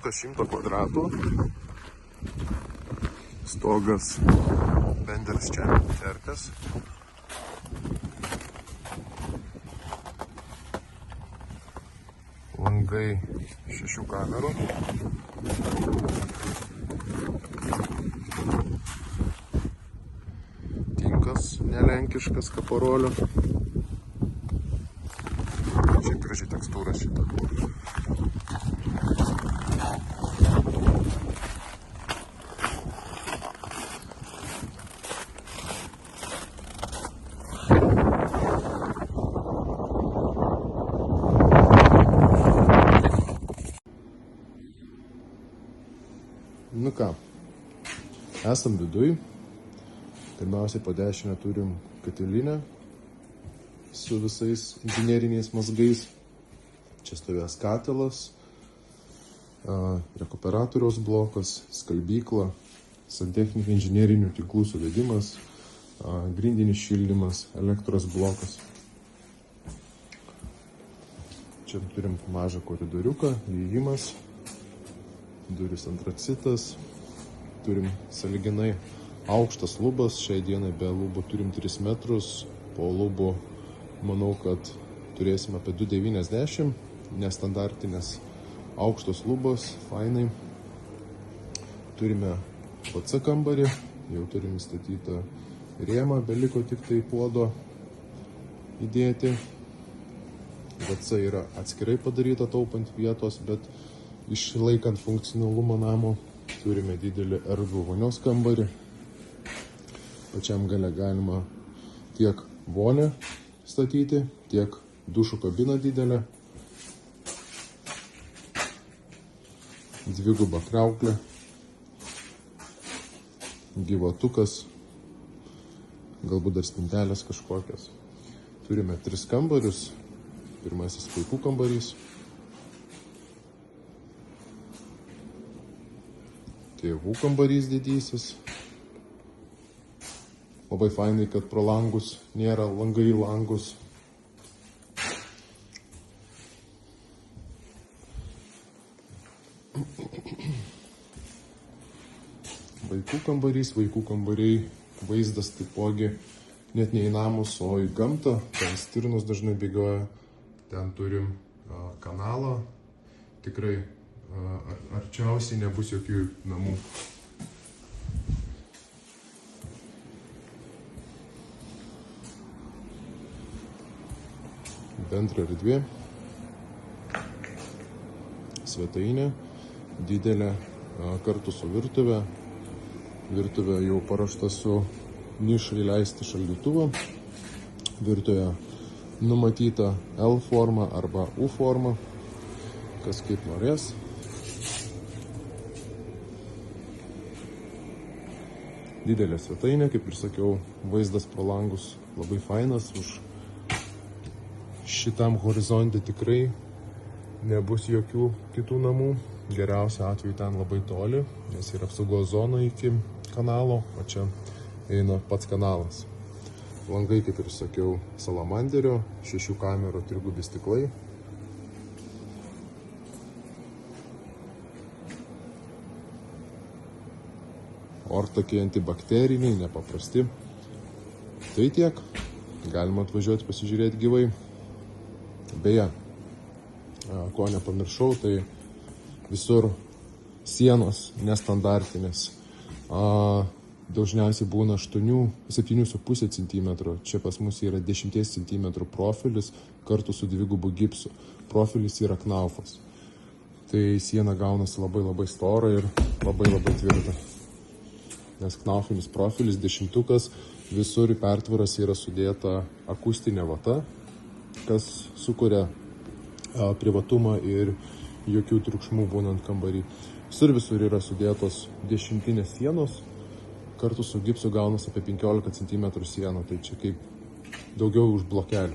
butas 100 kvadratų. Stogas Benders čia terpės. Langai 6 kamerų. Tinkas nelenkiškas kaparolio. Čia graži tekstūra šita. Nu ką, esam viduj. Pirmiausiai po dešinę turim katilinę su visais inžineriniais mazgais. Čia stovės katilas, rekuperatoriaus blokas, skalbykla, santechninių inžinerinių tinklų suvedimas, grindinis šildymas, elektros blokas. Čia turim mažą koridoriuką, įėjimas, duris antracitas, turim sąlyginai aukštas lubas, šiai dienai be lubų turim 3 metrus, po lubų manau, kad turėsim apie 2,90, nestandartinės aukštos lubos, fainai. Turime PC kambarį, jau turim įstatytą rėmą, beliko tik tai puodo įdėti. VC yra atskirai padaryta taupant vietos, bet išlaikant funkcionalumą namo. Turime didelį erdvų vonios kambarį. Pačiam gale galima tiek vonę statyti, tiek dušų kabiną didelę. Dviguba kriauklė, gyvatukas, galbūt dar spintelės kažkokios. Turime 3 kambarius. Pirmasis vaikų kambarys. Tėvų kambarys didysis. Labai fainai, kad pro langus nėra langai į langus. Vaikų kambarys, vaikų kambariai, vaizdas taipogi net ne į namus, o į gamtą. Ten stirnos dažnai bėgioja. Ten turim kanalą. Tikrai arčiausiai nebus jokių namų. Bendra erdvė, svetainė, didelė kartu su virtuvė. Virtuvė jau paruošta su nišai leisti šaldytuvą. Virtuvė numatyta L forma arba U forma, kas kaip norės. Didelė svetainė, kaip ir sakiau, vaizdas pro langus labai fainas. Už šitam horizonte tikrai nebus jokių kitų namų. Geriausia atveju ten labai toli, nes yra apsaugos zona iki kanalo, o čia eina pats kanalas. Langai, kaip ir sakiau, salamanderio, 6 kamerų, trigubi stiklai. Ortakiai antibakteriniai, nepaprasti. Tai tiek. Galima atvažiuoti pasižiūrėti gyvai. Beje, ko nepamiršau, tai visur sienos nestandartinės. Dažniausiai būna 7,5 cm. Čia pas mus yra 10 cm profilis kartu su dvigubu gipsu. Profilis yra knaufas. Tai siena gaunasi labai stora ir labai tvirta. Nes knaufinis profilis 10, visur į pertvaras yra sudėta akustinė vata, kas sukuria privatumą ir jokių triukšmų būnant kambarį. Visur yra sudėtos 10 sienos, kartu su gipsu gaunasi apie 15 cm siena, tai čia kaip daugiau už blokelį.